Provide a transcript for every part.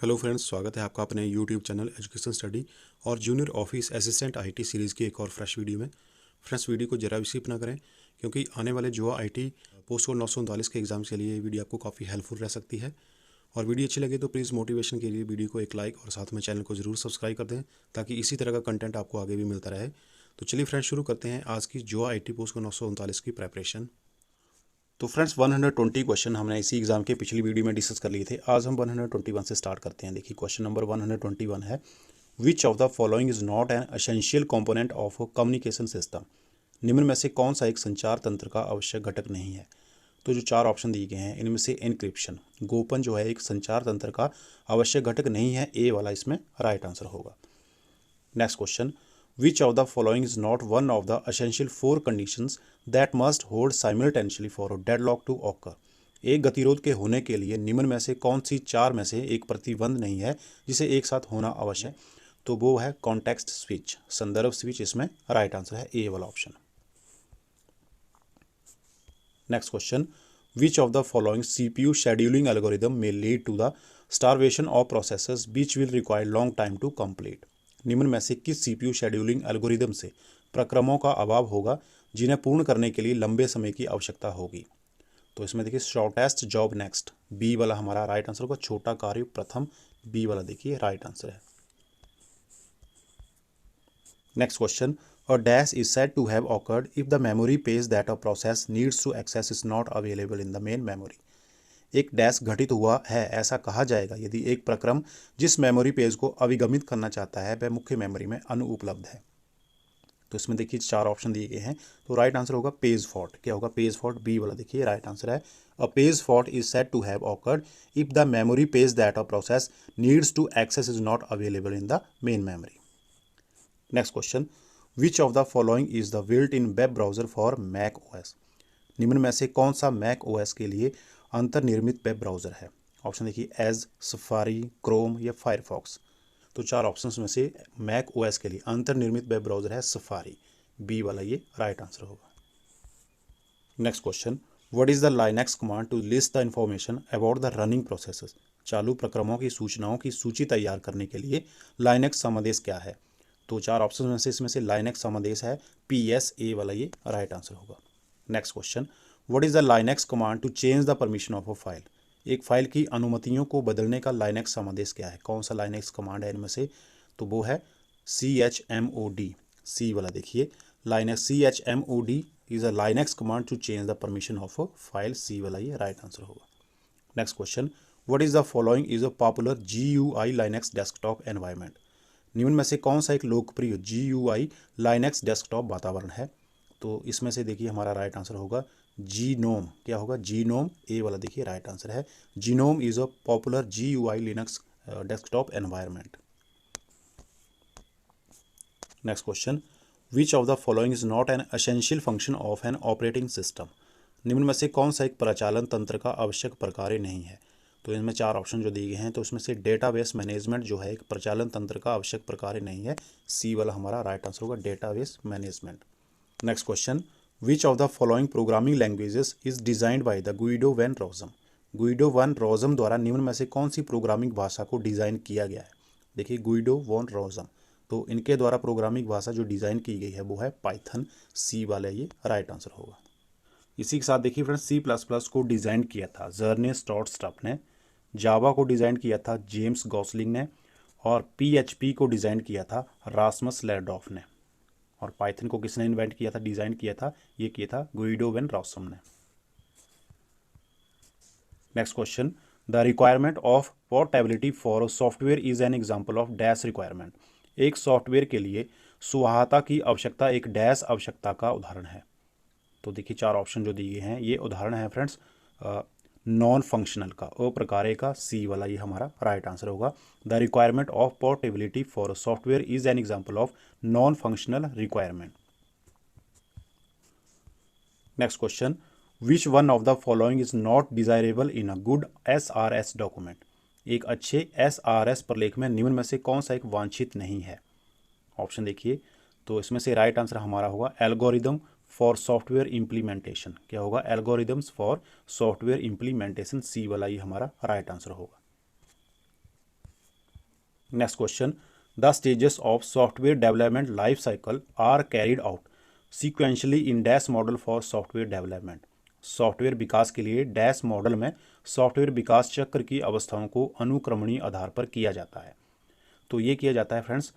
Hello friends, स्वागत है आपका अपने यूट्यूब चैनल एजुकेशन स्टडी और junior office assistant IT series की एक और फ्रेश वीडियो में। फ्रेंड्स, वीडियो को जरा भी स्किप ना करें क्योंकि आने वाले जोआ आईटी पोस्ट कोड 939 के एग्जाम्स के लिए ये वीडियो आपको काफ़ी हेल्पफुल रह सकती है। और वीडियो अच्छी लगे तो प्लीज़ मोटिवेशन के लिए वीडियो को एक लाइक और साथ में चैनल को ज़रूर सब्सक्राइब कर दें ताकि इसी तरह का कंटेंट आपको आगे भी मिलता रहे। तो चलिए फ्रेंड्स, शुरू करते हैं आज की जोआ आईटी पोस्ट कोड 939 की प्रेपरेशन। तो फ्रेंड्स 120 क्वेश्चन हमने इसी एग्जाम के पिछली वीडियो में डिस्कस कर लिए थे। आज हम 121 से स्टार्ट करते हैं। देखिए क्वेश्चन नंबर 121 है, विच of the following is not an essential component of communication system. निम्न में से कौन सा एक संचार तंत्र का आवश्यक घटक नहीं है। तो जो चार ऑप्शन दिए गए हैं इनमें से एनक्रिप्शन, गोपन जो है एक संचार तंत्र का आवश्यक घटक नहीं है। ए वाला इसमें राइट आंसर होगा। Next question, which of the following is not one of the essential four conditions that must hold simultaneously for a deadlock to occur। एक गतिरोध के होने के लिए निम्न में से कौन सी चार में से एक प्रतिबंध नहीं है जिसे एक साथ होना आवश्यक है। तो वो है कॉन्टेक्स्ट स्विच, संदर्भ स्विच इसमें राइट आंसर है, ए वाला option. Next question, which of the following CPU scheduling algorithm may lead to the starvation of processes which will require long time to complete। निम्न में से किस सीपीयू शेड्यूलिंग एल्गोरिदम से प्रक्रमों का अभाव होगा जिन्हें पूर्ण करने के लिए लंबे समय की आवश्यकता होगी। तो इसमें देखिए शॉर्टेस्ट जॉब नेक्स्ट, बी वाला हमारा राइट आंसर होगा। छोटा कार्य प्रथम, बी वाला देखिए राइट आंसर है। Next question, a dash is said to have occurred if the memory page that a process needs to access is not available in the main memory. एक dash घटित हुआ है ऐसा कहा जाएगा यदि एक प्रक्रम जिस मेमोरी पेज को अभिगमित करना चाहता है वह मुख्य मेमोरी में अनुपलब्ध है। तो इसमें देखिए चार ऑप्शन दिए गए हैं, तो राइट आंसर होगा पेज फॉल्ट। क्या होगा? पेज फॉल्ट, बी वाला देखिए राइट आंसर है। A page fault is said to have occurred if the memory page that a process needs to access is not available in the main memory. Next question, which of the following is the built in web browser for Mac OS. निम्न में से कौन सा Mac OS के लिए अंतर्निर्मित web browser है। Option देखिए एज, सफारी, क्रोम या फायरफॉक्स। तो चार ऑप्शंस में से मैक ओएस के लिए अंतर्निर्मित वेब ब्राउज़र है सफारी, बी वाला ये राइट आंसर होगा। Next question, what is the Linux command to list the information about the running processes. चालू प्रक्रमों की सूचनाओं की सूची तैयार करने के लिए लाइनेक्स समादेश क्या है। तो चार ऑप्शन में से इसमें से लाइनेक्स समादेश है PS, ए वाला ये राइट आंसर होगा। Next question, what is the Linux command to change the permission of a file. एक फाइल की अनुमतियों को बदलने का लाइनेक्स समादेश क्या है। कौन सा लाइनेक्स कमांड है इनमें से। तो वो है CHMOD, सी वाला देखिए Linux. CHMOD is a Linux command to change the permission of a file, C वाला ये राइट आंसर होगा। Next question, what is the following is a popular GUI Linux desktop environment. निम्न में से कौन सा एक लोकप्रिय GUI लाइनेक्स डेस्कटॉप वातावरण है। तो इसमें से देखिए हमारा राइट आंसर होगा जीनोम। क्या होगा? जीनोम, ए वाला देखिए राइट आंसर है। Genome is a popular GUI Linux desktop environment. Next question, which of the following is not an essential function of an operating system. निम्न में से कौन सा एक प्रचालन तंत्र का आवश्यक प्रकार नहीं है। तो इनमें चार ऑप्शन जो दिए गए हैं, तो इसमें से डेटाबेस मैनेजमेंट जो है एक प्रचालन तंत्र का आवश्यक प्रकार नहीं है, सी वाला हमारा राइट आंसर होगा, database management. Next question, which of the following programming languages is designed by the Guido van Rossum. Guido van Rossum द्वारा निम्न में से कौन सी प्रोग्रामिंग भाषा को डिज़ाइन किया गया है। देखिए गुइडो वैन रोजम, तो इनके द्वारा प्रोग्रामिंग भाषा जो डिज़ाइन की गई है वो है पाइथन, सी वाला ये राइट आंसर होगा। इसी के साथ देखिए फ्रेंड्स C++ को डिज़ाइन किया था जर्ने स्टॉर्टस्टफ ने, जावा को डिज़ाइन किया था जेम्स गॉसलिंग ने, और PHP को डिज़ाइन किया था रासमस लेरडॉफ ने, और पाइथन को किसने इन्वेंट किया था, डिज़ाइन किया था, ये किया था गुइडो वैन रोजम ने। Next question, the requirement of portability for software is an example of dash requirement. एक सॉफ्टवेयर के लिए सुवाहता की आवश्यकता एक डैश आवश्यकता का उदाहरण है। तो देखिए चार ऑप्शन जो दिए हैं ये उदाहरण है फ्रेंड्स नॉन फंक्शनल का, अप्रकार्य का, सी वाला ये हमारा राइट आंसर होगा। The requirement of portability for software is an example of non functional requirement. Next question, which one of the following is not desirable in a good SRS document. एक अच्छे SRS प्रलेख में निम्न में से कौन सा एक वांछित नहीं है। ऑप्शन देखिए, तो इसमें से राइट आंसर हमारा होगा एल्गोरिदम फॉर सॉफ्टवेयर इम्प्लीमेंटेशन। क्या होगा? Algorithms for software implementation, C वाला ये हमारा राइट आंसर होगा। Next question, the stages of software development life cycle are carried out sequentially in dash model for software development. Software विकास के लिए dash model में सॉफ्टवेयर विकास चक्र की अवस्थाओं को अनुक्रमणीय आधार पर किया जाता है। तो ये किया जाता है फ्रेंड्स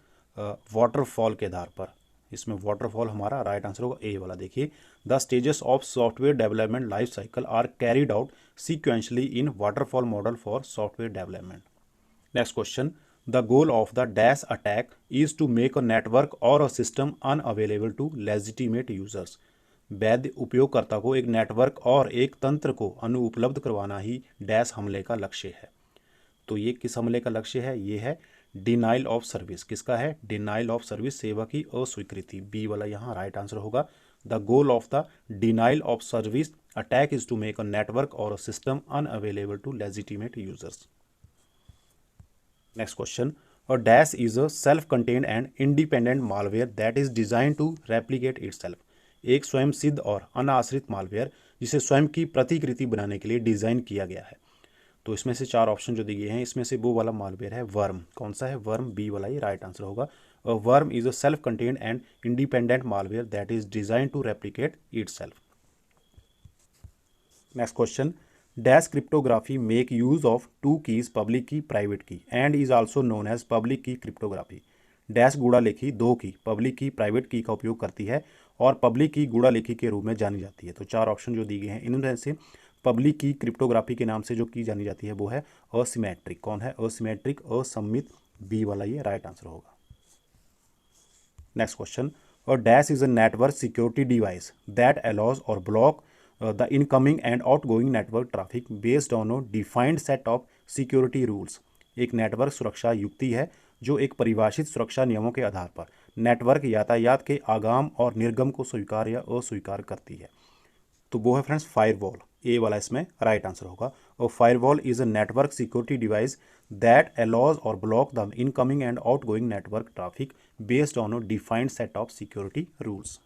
वाटरफॉल के आधार पर। इसमें वाटरफॉल हमारा राइट आंसर होगा ए वाला। देखिए, the stages of software development life cycle are carried out sequentially in waterfall model for software development. Next question, the goal of the dash attack is to make a network or a system unavailable to legitimate users. वैध उपयोगकर्ता को एक network और एक तंत्र को अनुपलब्ध करवाना ही डैश हमले का लक्ष्य है। तो ये किस हमले का लक्ष्य है? ये है डिनाइल ऑफ सर्विस। किसका है? डिनाइल ऑफ सर्विस, सेवा की अस्वीकृति। बी वाला यहाँ राइट आंसर होगा। The goal of the denial of service attack is to make a network or a system unavailable to legitimate users. Next question, a dash is a self contained and independent malware that is design to replicate itself. एक स्वयं सिद्ध और अनाश्रित malware जिसे स्वयं की प्रतिकृति बनाने के लिए डिजाइन किया गया है। तो इसमें से चार ऑप्शन जो दिए हैं, इसमें से वो वाला मालवेयर है वर्म। कौन सा है? वर्म। बी वाला ही राइट आंसर होगा। Worm is a self contained and independent malware that is design to replicate itself. Next question, dash cryptography make use of two keys, public key, private key, and is also known as public key cryptography. Dash गुणा लेखी दो की, public key, private की का उपयोग करती है और पब्लिक की गुणा लेखी के रूप में जानी जाती है। तो चार ऑप्शन जो दिए गए हैं, इनमें से पब्लिक की क्रिप्टोग्राफी के नाम से जो की जानी जाती है वो है असिमेट्रिक। कौन है? असिमेट्रिक, असम्मित। बी वाला ये राइट आंसर होगा। Next question, a dash is a network security device that allows or block the incoming and outgoing network traffic based on a defined set of security rules. एक network सुरक्षा युक्ति है जो एक परिभाषित सुरक्षा नियमों के आधार पर नेटवर्क यातायात के आगाम और निर्गम को स्वीकार या अस्वीकार करती है। तो वो है फ्रेंड्स फायरवॉल। ए वाला इसमें राइट आंसर होगा। और firewall is a network security device that allows or block the incoming and outgoing network traffic based on a defined set of security rules.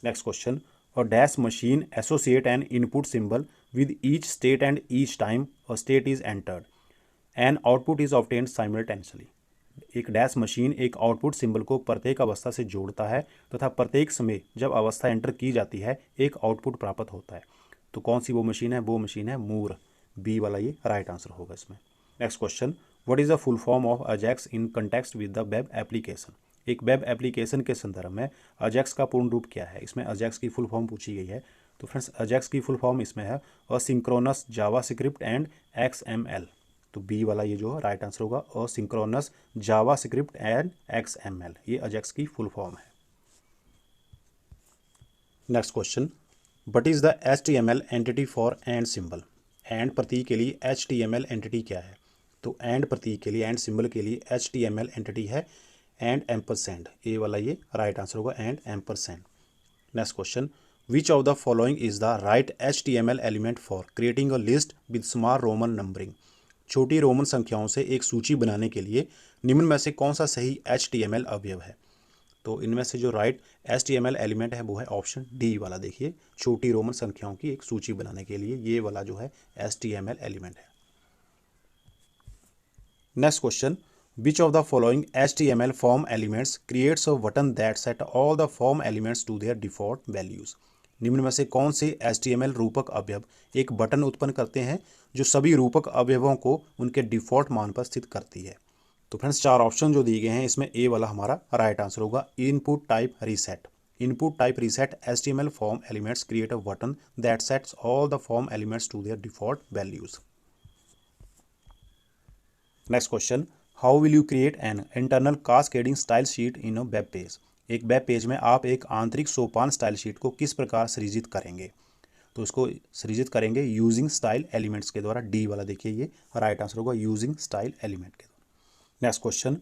Next question, a dash machine associate an input symbol with each state and each time a state is entered an output is obtained simultaneously। एक dash machine एक output symbol को प्रत्येक अवस्था से जोड़ता है तथा प्रत्येक समय जब अवस्था एंटर की जाती है एक आउटपुट प्राप्त होता है। तो कौन सी वो मशीन है? वो मशीन है मूर। बी वाला ये राइट आंसर होगा इसमें। Next question, what is the full form of Ajax in context with the web application. एक वेब एप्लीकेशन के संदर्भ में अजैक्स का पूर्ण रूप क्या है? इसमें अजैक्स की फुल फॉर्म पूछी गई है। तो फ्रेंड्स अजैक्स की फुल फॉर्म इसमें है असिंक्रोनस जावास्क्रिप्ट एंड XML। तो बी वाला ये जो है राइट आंसर होगा, असिंक्रोनस जावास्क्रिप्ट एंड XML। ये अजैक्स की फुल फॉर्म है। Next question, what is the HTML entity for and symbol. And प्रतीक के लिए HTML एंटिटी क्या है? तो एंड प्रतीक के लिए, एंड सिंबल के लिए HTML एंटिटी है एंड एम्परसेंड। ए वाला ये राइट आंसर होगा, and ampersand. Next question, which of the following is the right HTML element for creating a list with small Roman numbering. छोटी रोमन संख्याओं से एक सूची बनाने के लिए निम्न में से कौन सा सही HTML अवयव है? तो इनमें से जो राइट HTML एलिमेंट है वो है ऑप्शन डी वाला। देखिए, छोटी रोमन संख्याओं की एक सूची बनाने के लिए ये वाला जो है HTML एलिमेंट है। Next question, which of the following HTML form elements creates a button that set all the form elements to their default values। निम्न में से कौन से HTML रूपक अवयव एक बटन उत्पन्न करते हैं जो सभी रूपक अवयवों को उनके डिफॉल्ट मान पर स्थित करती है? तो फ्रेंड्स चार ऑप्शन जो दिए गए हैं, इसमें ए वाला हमारा राइट आंसर होगा, input type reset. Input type reset HTML form elements create a button that sets all the form elements to their default values। Next question, how will you create an internal cascading style sheet in a web page. एक web page में आप एक आंतरिक सोपान style sheet को किस प्रकार सृजित करेंगे? तो इसको सृजित करेंगे यूजिंग स्टाइल एलिमेंट्स के द्वारा। डी वाला देखिए ये राइट आंसर होगा, यूजिंग स्टाइल एलिमेंट के द्वारा। Next question,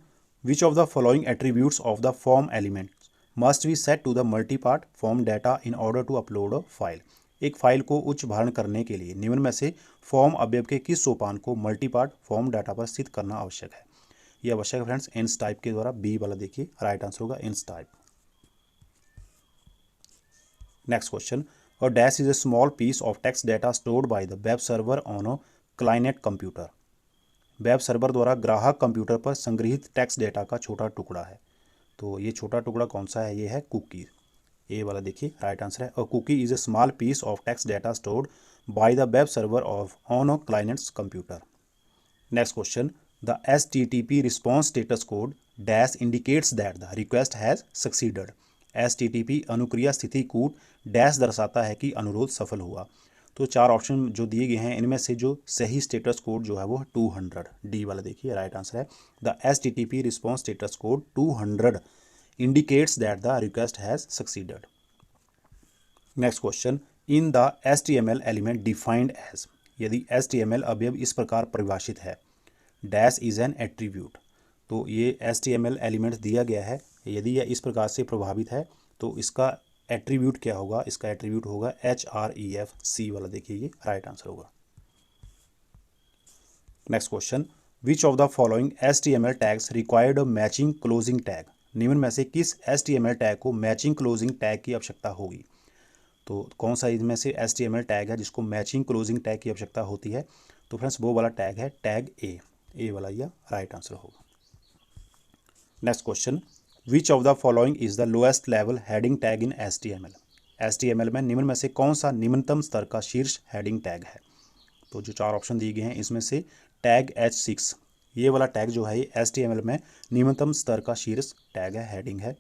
which of the following attributes of the form element must be set to the multipart form data in order to upload a file. एक file को उच्च भारण करने के लिए निम्न में से फॉर्म अवयव के किस सोपान को मल्टीपार्ट फॉर्म डाटा पर स्थित करना आवश्यक है? यह आवश्यक है फ्रेंड्स इंस टाइप के द्वारा। बी वाला देखिए राइट आंसर होगा, enctype. Next question, a dash is a small piece of text data stored by the web server on a client computer. Web server द्वारा ग्राहक कंप्यूटर पर संग्रहित टेक्स्ट डेटा का छोटा टुकड़ा है। तो ये छोटा टुकड़ा कौन सा है? ये है कुकी। ए वाला देखिए राइट आंसर है। और cookie is a small piece of text data stored by the web server of on a client's computer. Next question, the HTTP response status code dash indicates that the request has succeeded. HTTP अनुक्रिया स्थिति कूट dash दर्शाता है कि अनुरोध सफल हुआ। तो चार ऑप्शन जो दिए गए हैं इनमें से जो सही स्टेटस कोड जो है वो 200, डी वाला देखिए राइट आंसर है। The HTTP response status code 200 indicates that the request has succeeded. Next question, in the HTML element defined as. यदि HTML अवयव इस प्रकार परिभाषित है, डैश इज एन एट्रीब्यूट। तो ये HTML एलिमेंट दिया गया है, यदि यह इस प्रकार से प्रभावित है तो इसका एट्रीब्यूट क्या होगा? इसका एट्रीब्यूट होगा href, सी वाला देखिए ये राइट आंसर होगा। Next question, which of the following HTML tags required matching closing tag. निम्न में से किस HTML टैग को मैचिंग क्लोजिंग टैग की आवश्यकता होगी? तो कौन सा इनमें से HTML टैग है जिसको मैचिंग क्लोजिंग टैग की आवश्यकता होती है? तो फ्रेंड्स वो वाला टैग है टैग ए वाला यह राइट आंसर होगा। Next question, which of the following is the lowest level heading tag in HTML। HTML में निम्न में से कौन सा निम्नतम स्तर का शीर्ष हेडिंग टैग है? तो जो चार ऑप्शन दिए गए हैं इसमें से टैग H6 ये वाला टैग जो है ये HTML में निम्नतम स्तर का शीर्ष टैग है, हेडिंग है।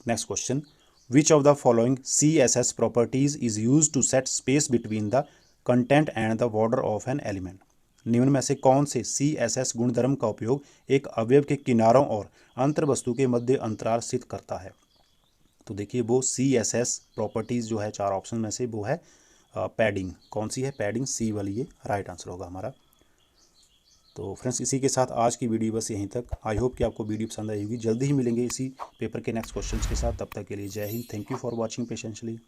Next question, which of the following CSS properties is use to set space between the content and the border of an element. निम्न में से कौन से CSS गुणधर्म का उपयोग एक अवयव के किनारों और अंतर्वस्तु के मध्य अंतराल स्थित करता है? तो देखिए वो CSS प्रॉपर्टीज जो है चार ऑप्शन में से वो है पैडिंग। कौन सी है? पैडिंग, सी वाली ये राइट आंसर होगा हमारा। तो फ्रेंड्स इसी के साथ आज की वीडियो बस यहीं तक। आई होप कि आपको वीडियो पसंद आई होगी। जल्दी ही मिलेंगे इसी पेपर के नेक्स्ट क्वेश्चंस के साथ। तब तक के लिए जय हिंद। Thank you for watching पेशेंशली।